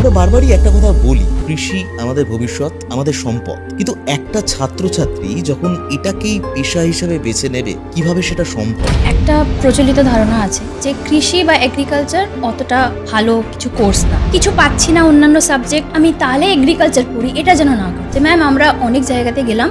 আমরা বারবারই একটা কথা বলি, কৃষি আমাদের ভবিষ্যৎ, আমাদের সম্পদ। কিন্তু একটা ছাত্রছাত্রী যখন এটাকেই পেশা হিসেবে বেছে নেবে, কিভাবে সেটা সম্ভব? একটা প্রচলিত ধারণা আছে যে কৃষি বা এগ্রিকালচার অতটা ভালো কিছু কোর্স না, কিছু পাচ্ছি না অন্যান্য সাবজেক্ট, আমি তাহলে এগ্রিকালচার পড়ি, এটা যেন না করে। যে ম্যাম আমরা অনেক জায়গাতে গেলাম,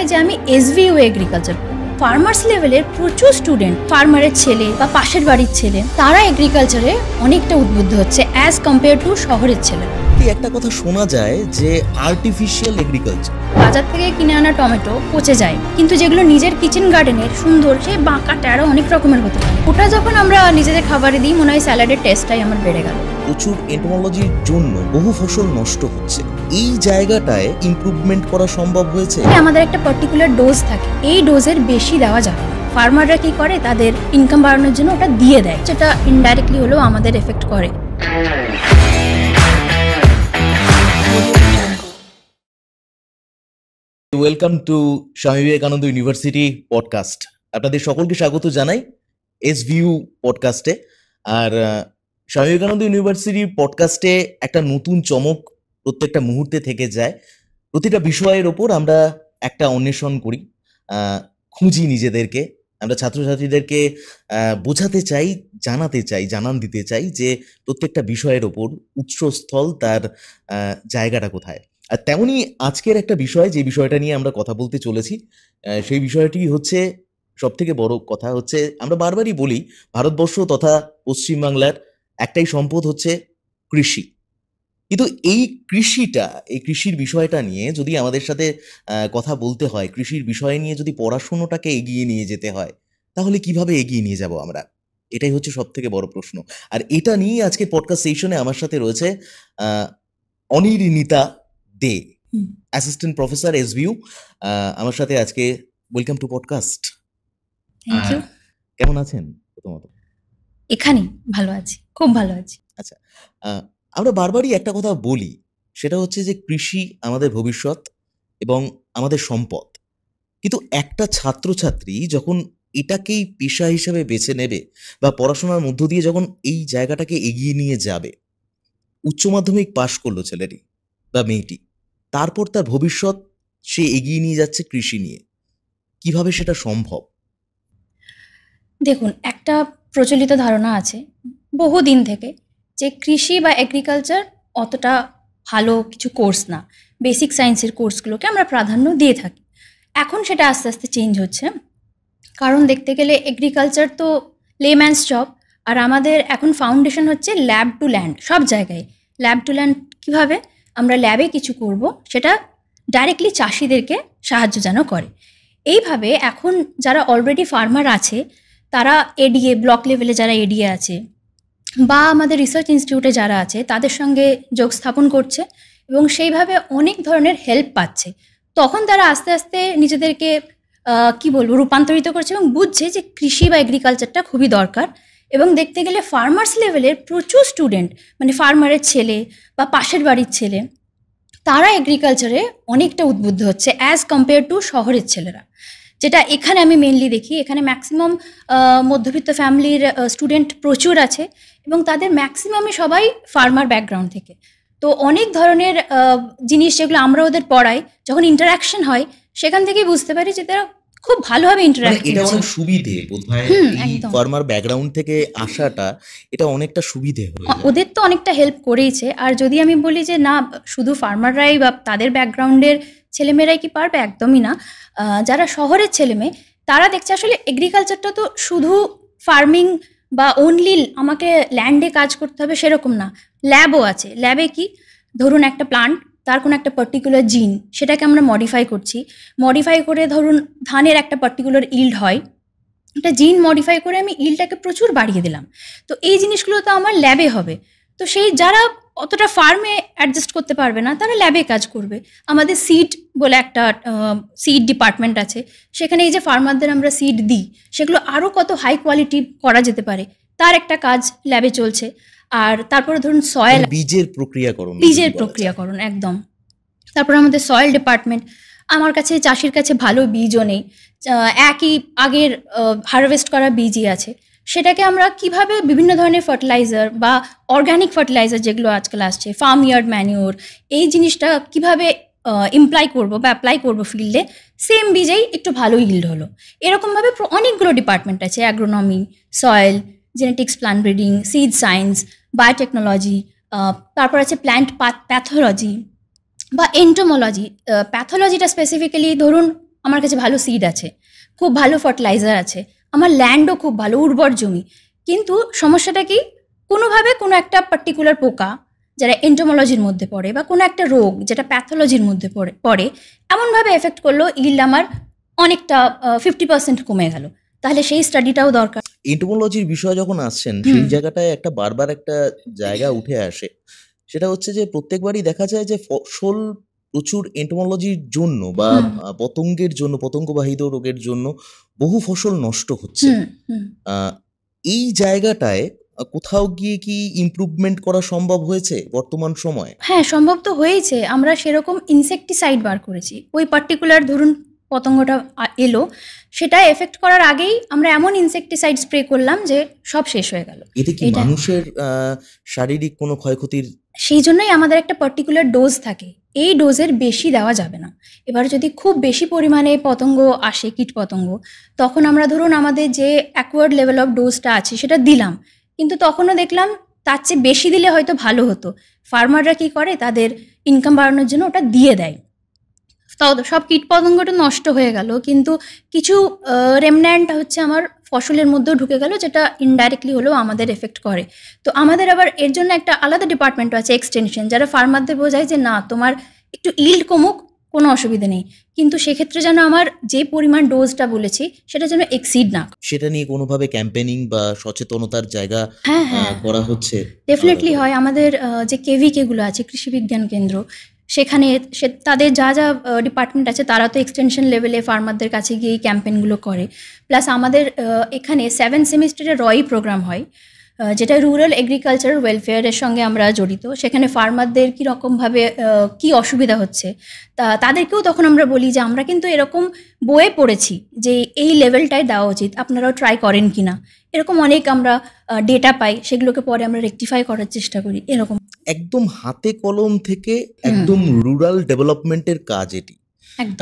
যে আমি SVU এগ্রিকালচার, ফার্মার্স লেভেলের প্রচুর স্টুডেন্ট, ফার্মারের ছেলে বা পাশের বাড়ির ছেলে, তারা এগ্রিকালচারে অনেকটা উদ্বুদ্ধ হচ্ছে অ্যাজ কম্পেয়ার টু শহরের ছেলে। একটা কথা শোনা যায় যে আর্টিফিশিয়াল এগ্রিকালচার, বাজার থেকে কিনে আনা টমেটো পচে যায়, কিন্তু যেগুলো নিজের কিচেন গার্ডেনের সুন্দর, সে বাঁকা ট্যাড়া অনেক রকমের হতে পারে, ওটা যখন আমরা নিজেদের খাবারে দিই, মনে হয় স্যালাডের টেস্টটাই আমার বেড়ে গেল। প্রচুর এন্টোমোলজির জন্য বহু ফসল নষ্ট হচ্ছে, এই জায়গাটায় ইমপ্রুভমেন্ট করা সম্ভব হয়েছে। আমাদের একটা পার্টিকুলার ডোজ থাকে, এই ডোজের বেশি দেওয়া যাবে না। ফার্মাররা কি করে, তাদের ইনকাম বাড়ানোর জন্য ওটা দিয়ে দেয়, যেটা ইনডাইরেক্টলি হলেও আমাদের এফেক্ট করে। Welcome to Swami Vivekananda university podcast. আপনাদের সকলকে স্বাগত জানাই SVU পডকাস্টে। আর স্বামী বিবেকানন্দ ইউনিভার্সিটি পডকাস্টে একটা নতুন চমক প্রত্যেকটা মুহূর্তে থেকে যায়। প্রতিটা বিষয়ের ওপর আমরা একটা অন্বেষণ করি, খুঁজি নিজেদেরকে। আমরা ছাত্রছাত্রীদেরকে বোঝাতে চাই, জানাতে চাই, জানান দিতে চাই যে প্রত্যেকটা বিষয়ের ওপর উৎসস্থল, তার জায়গাটা কোথায়। আর তেমনই আজকের একটা বিষয়, যে বিষয়টা নিয়ে আমরা কথা বলতে চলেছি, সেই বিষয়টি হচ্ছে, সব থেকে বড় কথা হচ্ছে, আমরা বারবারই বলি ভারতবর্ষ তথা পশ্চিমবাংলার একটাই সম্পদ হচ্ছে কৃষি। কিন্তু এই কৃষির বিষয়টা নিয়ে যদি আমাদের সাথে কথা বলতে হয়, কৃষির বিষয় নিয়ে যদি পড়াশুনোটাকে এগিয়ে নিয়ে যেতে হয়, তাহলে কিভাবে এগিয়ে নিয়ে যাব আমরা? এটাই হচ্ছে সব থেকে বড় প্রশ্ন। আর এটা নিয়ে আজকে পডকাস্ট সেশনে আমার সাথে রয়েছে Anirnita Dey, assistant professor SVU, আমার সাথে আজকে। Welcome to podcast. Thank you. কেমন আছেন? প্রথমত এখানে ভালো আছি, খুব ভালো আছি। আচ্ছা, আমরা বারবারই একটা কথা বলি, সেটা হচ্ছে যে কৃষি আমাদের ভবিষ্যৎ এবং আমাদের সম্পদ। কিন্তু একটা ছাত্রছাত্রী যখন এটাকেই পেশা হিসেবে বেছে নেবে বা পড়াশোনার মধ্য দিয়ে যখন এই জায়গাটাকে এগিয়ে নিয়ে যাবে, উচ্চ মাধ্যমিক পাশ করলো ছেলেটি বা মেয়েটি, তারপর তার ভবিষ্যৎ সে এগিয়ে নিয়ে যাচ্ছে কৃষি নিয়ে, কিভাবে সেটা সম্ভব? দেখুন, একটা প্রচলিত ধারণা আছে বহুদিন থেকে যে কৃষি বা এগ্রিকালচার অতটা ভালো কিছু কোর্স না, বেসিক সায়েন্সের কোর্সগুলোকে আমরা প্রাধান্য দিয়ে থাকি। এখন সেটা আস্তে আস্তে চেঞ্জ হচ্ছে, কারণ দেখতে গেলে এগ্রিকালচার তো লেম্যানস জব, আর আমাদের এখন ফাউন্ডেশন হচ্ছে ল্যাব টু ল্যান্ড। সব জায়গায় ল্যাব টু ল্যান্ড, কীভাবে আমরা ল্যাবে কিছু করব, সেটা ডাইরেক্টলি চাষিদেরকে সাহায্য যেন করে। এইভাবে এখন যারা অলরেডি ফার্মার আছে, তারা এডিএ ব্লক লেভেলে যারা এডিএ আছে বা আমাদের রিসার্চ ইনস্টিটিউটে যারা আছে, তাদের সঙ্গে যোগ স্থাপন করছে এবং সেইভাবে অনেক ধরনের হেল্প পাচ্ছে। তখন তারা আস্তে আস্তে নিজেদেরকে রূপান্তরিত করছে এবং বুঝছে যে কৃষি বা এগ্রিকালচারটা খুবই দরকার। এবং দেখতে গেলে ফার্মার্স লেভেলের প্রচুর স্টুডেন্ট, মানে ফার্মারের ছেলে বা পাশের বাড়ির ছেলে, তারা এগ্রিকালচারে অনেকটা উদ্বুদ্ধ হচ্ছে অ্যাজ কম্পেয়ার টু শহরের ছেলেরা। যেটা এখানে আমি মেনলি দেখি, এখানে ম্যাক্সিমাম মধ্যবিত্ত ফ্যামিলির স্টুডেন্ট প্রচুর আছে এবং তাদের ম্যাক্সিমামই সবাই ফার্মার ব্যাকগ্রাউন্ড থেকে। তো অনেক ধরনের জিনিস যেগুলো আমরা ওদের পড়াই, যখন ইন্টারাকশন হয়, সেখান থেকেই বুঝতে পারি যে তারা খুব ভালোভাবে ইন্টারাক্ট করছে। এটা অনেক সুবিধে বোধহয়, এই ফার্মার ব্যাকগ্রাউন্ড থেকে আসাটা, এটা অনেকটা সুবিধে হয়ে যায়। ওদের তো অনেকটা হেল্প করেইছে। আর যদি আমি বলি যে না, শুধু ফার্মাররাই বা তাদের ব্যাকগ্রাউন্ডের ছেলেমেয়েরাই কি পারবে, একদমই না। যারা শহরের ছেলেমেয়ে, তারা দেখছে আসলে এগ্রিকালচারটা তো শুধু ফার্মিং বা অনলি আমাকে ল্যান্ডে কাজ করতে হবে সেরকম না। ল্যাবও আছে। ল্যাবে কি, ধরুন একটা প্লান্ট, তার কোনো একটা পার্টিকুলার জিন, সেটাকে আমরা মডিফাই করছি। মডিফাই করে ধরুন ধানের একটা পার্টিকুলার ইল্ড হয়, একটা জিন মডিফাই করে আমি ইল্ডটাকে প্রচুর বাড়িয়ে দিলাম। তো এই জিনিসগুলো তো আমার ল্যাবে হবে। তো সেই যারা অতটা ফার্মে অ্যাডজাস্ট করতে পারবে না, তারা ল্যাবে কাজ করবে। আমাদের সিড বলে একটা সিড ডিপার্টমেন্ট আছে, সেখানে এই যে ফার্মারদের আমরা সিড দিই, সেগুলো আরও কত হাই কোয়ালিটি করা যেতে পারে, তার একটা কাজ ল্যাবে চলছে। আর তারপরে ধরুন সয়েল, বীজের প্রক্রিয়াকরণ একদম। তারপরে আমাদের সয়েল ডিপার্টমেন্ট, আমার কাছে চাষির কাছে ভালো বীজও নেই, একই আগের হারভেস্ট করা বীজই আছে। সেটাকে আমরা কিভাবে বিভিন্ন ধরনের ফার্টিলাইজার বা অর্গ্যানিক ফার্টিলাইজার যেগুলো আজকাল আসছে, ফার্ম ইয়ার্ড ম্যানিওর, এই জিনিসটা কিভাবে ইমপ্লাই করবো বা অ্যাপ্লাই করবো ফিল্ডে, সেম বীজেই একটু ভালো ইল্ড হলো। এরকমভাবে অনেকগুলো ডিপার্টমেন্ট আছে, agronomy, soil, genetics, plant breeding, seed science, biotechnology, তারপর আছে প্ল্যান্ট প্যাথোলজি বা এন্টোমোলজি। প্যাথোলজিটা স্পেসিফিক্যালি ধরুন আমার কাছে ভালো সিড আছে, খুব ভালো ফার্টিলাইজার আছে, আমার ল্যান্ডও খুব ভালো, উর্বর জমি, কিন্তু সমস্যাটা কি, কোনোভাবে কোনো একটা পার্টিকুলার পোকা যারা এন্টোমোলজির মধ্যে পড়ে বা কোনো একটা রোগ যেটা প্যাথোলজির মধ্যে পড়ে এমনভাবে এফেক্ট করলো ইল্ড আমার অনেকটা 50% কমে গেল। তাহলে সেই স্টাডিটাও দরকার। এন্টোমোলজির বিষয় যখন আসছেন, সেই জায়গাটায় একটা বারবার একটা জায়গা উঠে আসে, সেটা হচ্ছে যে প্রত্যেকবারই দেখা যায় যে ফসল প্রচুর এন্টোমোলজির জন্য বা পতঙ্গের জন্য, পতঙ্গবাহিত রোগের জন্য বহু ফসল নষ্ট হচ্ছে। এই জায়গাটায় কোথাও গিয়ে কি ইমপ্রুভমেন্ট করা সম্ভব হয়েছে বর্তমান সময়ে? হ্যাঁ, সম্ভব তো হয়েছে। আমরা সেরকম ইনসেকটিসাইড বার করেছি, ওই পার্টিকুলার ধরুন পতঙ্গটা এলো, সেটা এফেক্ট করার আগেই আমরা এমন ইনসেকটিসাইড স্প্রে করলাম যে সব শেষ হয়ে গেল। এতে কি মানুষের শারীরিক কোনো ক্ষয়ক্ষতির? সেই জন্যই আমাদের একটা পার্টিকুলার ডোজ থাকে, এই ডোজের বেশি দেওয়া যাবে না। এবার যদি খুব বেশি পরিমাণে পতঙ্গ আসে, কীট পতঙ্গ, তখন আমরা ধরুন আমাদের যে অ্যাকোয়ার্ড লেভেল অফ ডোজটা আছে সেটা দিলাম, কিন্তু তখনও দেখলাম তার চেয়ে বেশি দিলে হয়তো ভালো হতো। ফার্মাররা কী করে, তাদের ইনকাম বাড়ানোর জন্য ওটা দিয়ে দেয়, তাও সব কীট পতঙ্গটা নষ্ট হয়ে গেল, কিন্তু কিছু রেমন্যান্ট হচ্ছে আমার ফসলের মধ্যেও ঢুকে গেল, যেটা ইনডাইরেক্টলি হলেও আমাদের এফেক্ট করে। তো আমাদের আবার এর জন্য একটা আলাদা ডিপার্টমেন্টও আছে, এক্সটেনশন, যারা ফার্মারদের বোঝায় যে না, তোমার একটু ইল্ড কমুক, কোনো অসুবিধা নেই, কিন্তু সেক্ষেত্রে যেন আমার যে পরিমাণ ডোজটা বলেছি সেটা যেন এক্সিড না। সেটা নিয়ে কোনোভাবে ক্যাম্পেনিং বা সচেতনতার জায়গা করা হচ্ছে? ডেফিনেটলি হয়। আমাদের যে কেভিকেগুলো আছে, কৃষি বিজ্ঞান কেন্দ্র, সেখানে তাদের যা যা ডিপার্টমেন্ট আছে তারা তো এক্সটেনশন লেভেলে ফার্মারদের কাছে গিয়ে এই ক্যাম্পেইনগুলো করে। প্লাস আমাদের এখানে 7 সেমিস্টারের রয় প্রোগ্রাম হয়, যেটা রুরাল এগ্রিকালচার ওয়েলফেয়ারের সঙ্গে আমরা জড়িত। সেখানে ফার্মারদের কীরকমভাবে কী অসুবিধা হচ্ছে তাদেরকেও তখন আমরা বলি যে আমরা কিন্তু এরকম বইয়ে পড়েছি যে এই লেভেলটায় দেওয়া উচিত, আপনারাও ট্রাই করেন কি না। এরকম অনেক আমরা ডেটা পাই, সেগুলোকে পরে আমরা রেকটিফাই করার চেষ্টা করি। এরকম একদম হাতে কলম থেকে একদম রুরাল ডেভেলপমেন্টের কাজ এটি।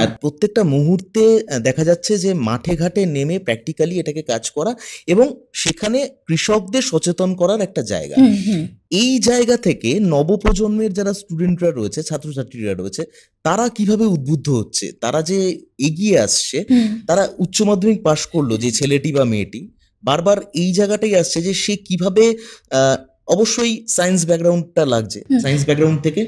আর প্রত্যেকটা মুহূর্তে দেখা যাচ্ছে যে মাঠে ঘাটে নেমে প্র্যাকটিক্যালি এটাকে কাজ করা এবং সেখানে কৃষকদের সচেতন করার একটা জায়গা। এই জায়গা থেকে নবপ্রজন্মের যারা স্টুডেন্টরা রয়েছে, ছাত্রছাত্রীরা রয়েছে, তারা কিভাবে উদ্বুদ্ধ হচ্ছে, তারা যে এগিয়ে আসছে, তারা উচ্চ মাধ্যমিক পাশ করলো যে ছেলেটি বা মেয়েটি, বারবার এই জায়গাটাই আসছে যে সে কিভাবে, অবশ্যই সায়েন্স ব্যাকগ্রাউন্ডটা লাগছে, সায়েন্স ব্যাকগ্রাউন্ড থেকে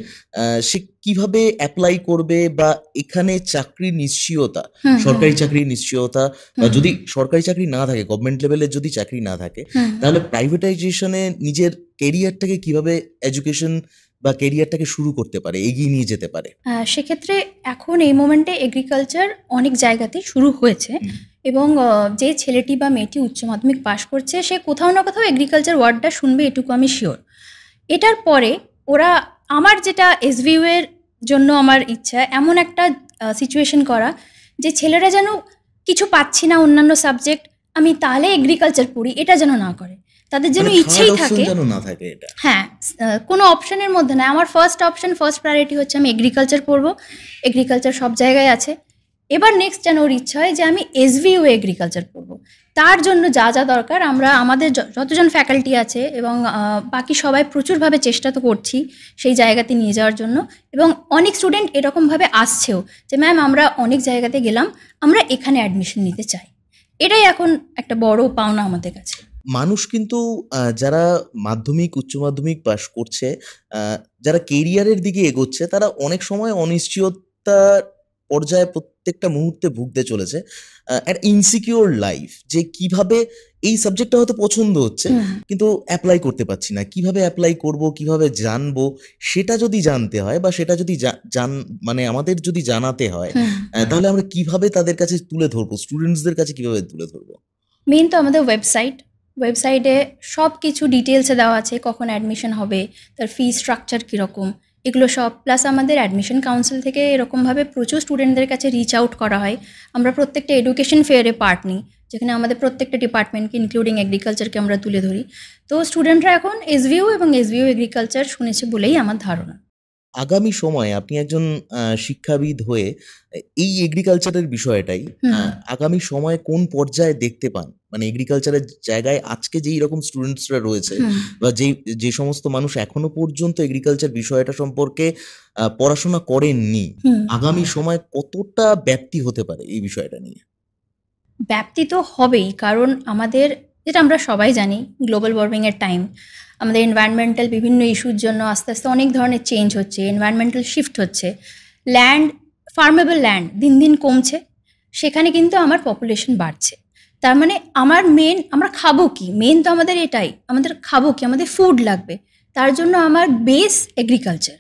সে কিভাবে অ্যাপ্লাই করবে, বা এখানে চাকরির নিশ্চয়তা, সরকারি চাকরির নিশ্চয়তা, বা যদি সরকারি চাকরি না থাকে, গভর্নমেন্ট লেভেলের যদি চাকরি না থাকে, তাহলে প্রাইভেটাইজেশনে নিজের কেরিয়ারটাকে কিভাবে, এডুকেশন বা কেরিয়ারটাকে শুরু করতে পারে, এগিয়ে নিয়ে যেতে পারে। সেক্ষেত্রে এখন এই মোমেন্টে এগ্রিকালচার অনেক জায়গাতে শুরু হয়েছে, এবং যে ছেলেটি বা মেয়েটি উচ্চ মাধ্যমিক পাশ করছে সে কোথাও না কোথাও এগ্রিকালচার ওয়ার্ডটা শুনবে, এটুকু আমি শিওর। এটার পরে ওরা, আমার যেটা এসভিউ এর জন্য আমার ইচ্ছা এমন একটা সিচুয়েশন করা যে ছেলেরা যেন কিছু পাচ্ছি না অন্যান্য সাবজেক্ট, আমি তাহলে এগ্রিকালচার পড়ি, এটা যেন না করে, তাদের যেন ইচ্ছেই থাকে। হ্যাঁ, কোনো অপশনের মধ্যে না, আমার ফার্স্ট প্রায়োরিটি হচ্ছে আমি এগ্রিকালচার পড়বো, এগ্রিকালচার সব জায়গায় আছে। এবার নেক্সট যেন ওর ইচ্ছা হয় যে আমি এসভিউ এগ্রিকালচার পড়বো। তার জন্য যা যা দরকার আমরা আমাদের যতজন ফ্যাকাল্টি আছে এবং বাকি সবাই প্রচুরভাবে চেষ্টা তো করছি সেই জায়গাতে নিয়ে যাওয়ার জন্য, এবং অনেক স্টুডেন্ট এরকমভাবে আসছেও যে ম্যাম আমরা অনেক জায়গাতে গেলাম, আমরা এখানে অ্যাডমিশন নিতে চাই। এটাই এখন একটা বড় পাওনা আমাদের কাছে। মানুষ কিন্তু যারা মাধ্যমিক, উচ্চ মাধ্যমিক পাশ করছে, যারা কেরিয়ারের দিকে এগোচ্ছে, তারা অনেক সময় অনিশ্চয়তার পর্যায়ে প্রত্যেকটা মুহূর্তে ভুগতে চলেছে। একটা ইনসিকিউর লাইফ, যে কিভাবে এই সাবজেক্টটা হয়তো পছন্দ হচ্ছে কিন্তু অ্যাপ্লাই করতে পারছি না, কিভাবে অ্যাপ্লাই করব, কিভাবে জানবো, সেটা যদি জানতে হয় বা সেটা যদি মানে আমাদের যদি জানাতে হয়, তাহলে আমরা কিভাবে তাদের কাছে তুলে ধরবো, স্টুডেন্টসদের কাছে কিভাবে তুলে ধরবো? মেইন তো আমাদের ওয়েবসাইটে সব কিছু ডিটেলসে দেওয়া আছে, কখন অ্যাডমিশন হবে, তার ফি স্ট্রাকচার কীরকম, এগুলো সব। প্লাস আমাদের অ্যাডমিশন কাউন্সিল থেকে এরকমভাবে প্রচুর স্টুডেন্টদের কাছে রিচ আউট করা হয়। আমরা প্রত্যেকটা এডুকেশন ফেয়ারে পার্ট নিই, যেখানে আমাদের প্রত্যেকটা ডিপার্টমেন্টকে ইনক্লুডিং এগ্রিকালচারকে আমরা তুলে ধরি। তো স্টুডেন্টরা এখন এসভিউ এবং এসভিউ এগ্রিকালচার শুনেছে বলেই আমার ধারণা। আগামী সময়ে আপনি একজন শিক্ষাবিদ হয়ে এই এগ্রিকালচারের বিষয়টাই আগামী সময়ে কোন পর্যায়ে দেখতে পান? মানে এগ্রিকালচারের জায়গায় আজকে যেই রকম স্টুডেন্টসরা রয়েছে বা যে সমস্ত মানুষ এখনো পর্যন্ত এগ্রিকালচার বিষয়টা সম্পর্কে পড়াশোনা করেননি, আগামী সময় কতটা ব্যাপ্তি হতে পারে এই বিষয়টা নিয়ে? ব্যাপ্তি তো হবেই, কারণ আমাদের, যেটা আমরা সবাই জানি, গ্লোবাল ওয়ার্মিংয়ের টাইম, আমাদের এনভায়রনমেন্টাল বিভিন্ন ইস্যুর জন্য আস্তে আস্তে অনেক ধরনের চেঞ্জ হচ্ছে, এনভায়রনমেন্টাল শিফট হচ্ছে, ল্যান্ড, ফার্মেবল ল্যান্ড দিন দিন কমছে, সেখানে কিন্তু আমার পপুলেশন বাড়ছে। তার মানে আমরা খাবো কি, মেন তো আমাদের এটাই, আমাদের খাবো কি, আমাদের ফুড লাগবে, তার জন্য আমার বেস এগ্রিকালচার।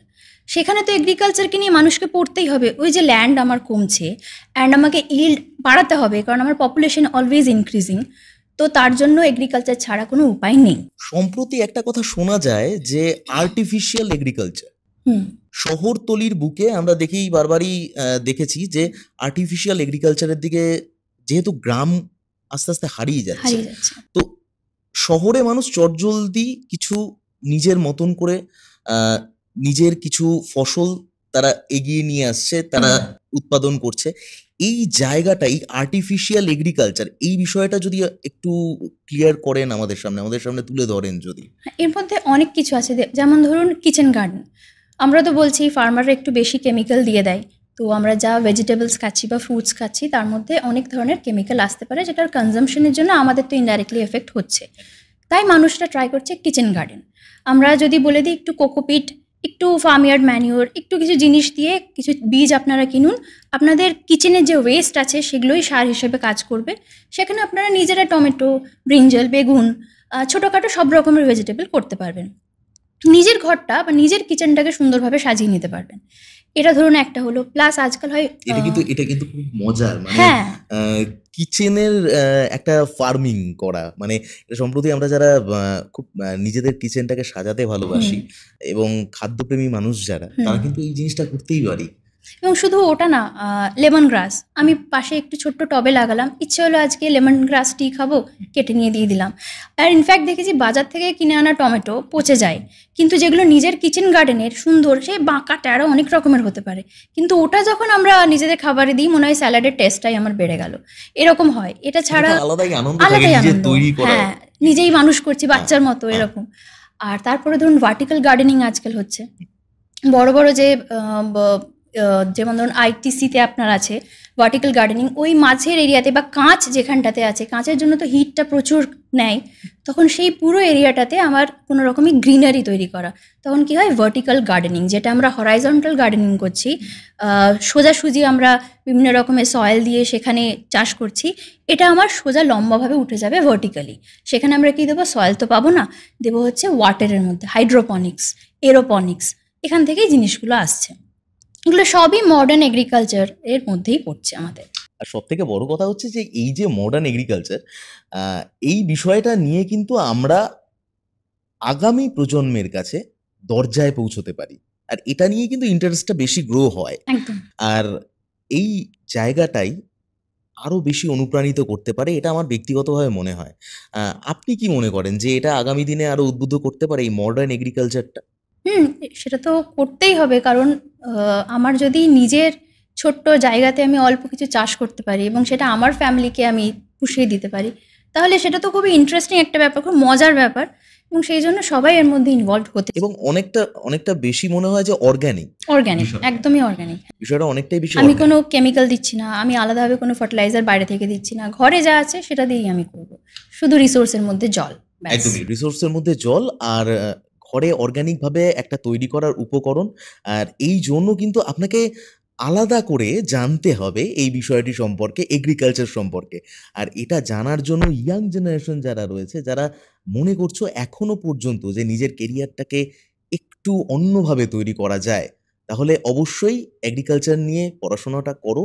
সেখানে তো এগ্রিকালচারকে নিয়ে মানুষকে পড়তেই হবে। ওই যে ল্যান্ড আমার কমছে অ্যান্ড আমাকে ইল্ড বাড়াতে হবে, কারণ আমার পপুলেশন অলওয়েজ ইনক্রিজিং, তো তার জন্য এগ্রিকালচার ছাড়া কোনো উপায় নেই। সম্প্রতি একটা কথা শোনা যায় যে আর্টিফিশিয়াল এগ্রিকালচার, শহরতলির বুকে আমরা বারবারই দেখেছি যে আর্টিফিশিয়াল এগ্রিকালচারের দিকে যেহেতু গ্রাম আস্তে আস্তে হারিয়ে যাচ্ছে, তো শহরে মানুষ চটজলদি কিছু নিজের মতন করে নিজের কিছু ফসল তারা এগিয়ে নিয়ে আসছে, তারা উৎপাদন করছে। এই জায়গাটাই আর্টিফিশিয়াল এগ্রিকালচার, এই বিষয়টা যদি একটু ক্লিয়ার করেন আমাদের সামনে তুলে ধরেন যদি। এর মধ্যে অনেক কিছু আছে, যেমন ধরুন কিচেন গার্ডেন। আমরা তো বলছি ফার্মাররা একটু বেশি কেমিক্যাল দিয়ে দেয়, তো আমরা যা ভেজিটেবলস খাচ্ছি বা ফ্রুটস খাচ্ছি তার মধ্যে অনেক ধরনের কেমিক্যাল আসতে পারে, যেটার কনজামশনের জন্য আমাদের তো ইনডাইরেক্টলি এফেক্ট হচ্ছে। তাই মানুষরা ট্রাই করছে কিচেন গার্ডেন। আমরা যদি বলে দিই একটু কোকোপিট, একটু ফার্মইয়ার্ড ম্যানিওর, একটু কিছু জিনিস দিয়ে কিছু বীজ আপনারা কিনুন, আপনাদের কিচেনের যে ওয়েস্ট আছে সেগুলোই সার হিসেবে কাজ করবে। সেখানে আপনারা নিজেরা টমেটো, ব্রিঞ্জাল, বেগুন, ছোটোখাটো সব রকমের ভেজিটেবল করতে পারবেন, নিজের ঘরটা বা নিজের কিচেনটাকে সুন্দরভাবে সাজিয়ে নিতে পারবেন। এটা ধরুন একটা হলো। প্লাস আজকাল হয়, এটা কিন্তু খুব মজার, মানে কিচেনের একটা ফার্মিং করা, মানে সম্প্রতি আমরা যারা খুব নিজেদের কিচেনটাকে সাজাতে ভালোবাসি এবং খাদ্যপ্রেমী মানুষ যারা, তারা কিন্তু এই জিনিসটা করতেই পারি। এবং শুধু ওটা না, লেমন গ্রাস আমি পাশে একটু ছোট্ট টবে লাগালাম, ইচ্ছে হলো আজকে লেমন গ্রাস টি খাবো, কেটে নিয়ে দিয়ে দিলাম। আর ইনফ্যাক্ট দেখেছি বাজার থেকে কিনে আনা টমেটো পচে যায়, কিন্তু যেগুলো নিজের কিচেন গার্ডেনের সুন্দর, সে বাঁকা ট্যাড়া অনেক রকমের হতে পারে, কিন্তু ওটা যখন আমরা নিজেদের খাবারে দিই মনে হয় স্যালাডের টেস্টটাই আমার বেড়ে গেল, এরকম হয়। এটা ছাড়া আলাদাই আনন্দ, হ্যাঁ, নিজেই মানুষ করছি বাচ্চার মতো, এরকম। আর তারপরে ধরুন ভার্টিক্যাল গার্ডেনিং আজকাল হচ্ছে, বড় বড় যে যেমন ধরুন আইটিসিতে আপনার আছে ভার্টিক্যাল গার্ডেনিং, ওই মাঝের এরিয়াতে বা কাঁচ যেখানটাতে আছে, কাঁচের জন্য তো হিটটা প্রচুর নেয়, তখন সেই পুরো এরিয়াটাতে আমার কোনো রকমই গ্রিনারি তৈরি করা, তখন কি হয় ভার্টিক্যাল গার্ডেনিং, যেটা আমরা হরাইজন্টাল গার্ডেনিং করছি, সোজাসুজি আমরা বিভিন্ন রকমের সয়েল দিয়ে সেখানে চাষ করছি, এটা আমার সোজা লম্বাভাবে উঠে যাবে ভার্টিক্যালি। সেখানে আমরা কি দেবো, সয়েল তো পাবো না, দেবো হচ্ছে ওয়াটারের মধ্যে হাইড্রোপনিক্স, এরোপনিক্স, এখান থেকেই জিনিসগুলো আসছে। এগুলো সবই মডার্ন এগ্রিকালচার এর মধ্যেই পড়ছে আমাদের। আর সব থেকে বড় কথা হচ্ছে যে এই যে মডার্ন এগ্রিকালচার, এই বিষয়টা নিয়ে কিন্তু আমরা আগামী প্রজন্মের কাছে দরজায় পৌঁছতে পারি, আর এটা নিয়ে কিন্তু ইন্টারেস্টটা বেশি গ্রো হয়। আর এই জায়গাটাই আরো বেশি অনুপ্রাণিত করতে পারে, এটা আমার ব্যক্তিগতভাবে মনে হয়। আপনি কি মনে করেন যে এটা আগামী দিনে আরো উদ্বুদ্ধ করতে পারে এই মডার্ন এগ্রিকালচারটা? সেটা তো করতেই হবে, কারণ আমার যদি নিজের ছোট্ট জায়গাতে আমি অল্প কিছু চাষ করতে পারি এবং সেটা আমার ফ্যামিলিকে আমি পুষিয়ে দিতে পারি, তাহলে সেটা তো খুবই ইন্টারেস্টিং একটা ব্যাপার, খুব মজার ব্যাপার, এবং সেই জন্য সবাই এর মধ্যে ইনভলভ হতে, এবং অনেকটা বেশি মনে হয় যে অর্গানিক, একদমই অর্গানিক বিষয়টা অনেকটাই বেশি। আমি কোনো কেমিক্যাল দিচ্ছি না, আমি আলাদাভাবে কোনো ফার্টিলাইজার বাইরে থেকে দিচ্ছি না, ঘরে যা আছে সেটা দিয়েই আমি করব, শুধু রিসোর্সের মধ্যে জল, একদমই রিসোর্সের মধ্যে জল, আর ঘরে অর্গানিক ভাবে একটা তৈরি করার উপকরণ। আর এই জন্য কিন্তু আপনাকে আলাদা করে জানতে হবে এই বিষয়টি সম্পর্কে, এগ্রিকালচার সম্পর্কে। আর এটা জানার জন্য ইয়াং জেনারেশন যারা রয়েছে, যারা মনে করছো এখনো পর্যন্ত যে নিজের কেরিয়ারটাকে একটু অন্যভাবে তৈরি করা যায়, তাহলে অবশ্যই এগ্রিকালচার নিয়ে পড়াশোনাটা করো,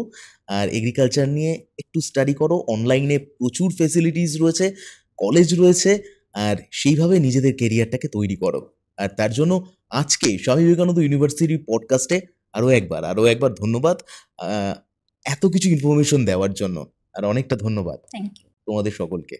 আর এগ্রিকালচার নিয়ে একটু স্টাডি করো। অনলাইনে প্রচুর ফেসিলিটিস রয়েছে, কলেজ রয়েছে, আর সেইভাবে নিজেদের কেরিয়ারটাকে তৈরি করো। আর তার জন্য আজকে স্বামী বিবেকানন্দ ইউনিভার্সিটি পডকাস্টে আরো একবার ধন্যবাদ এত কিছু ইনফরমেশন দেওয়ার জন্য, আর অনেকটা ধন্যবাদ। Thank you. তোমাদের সকলকে।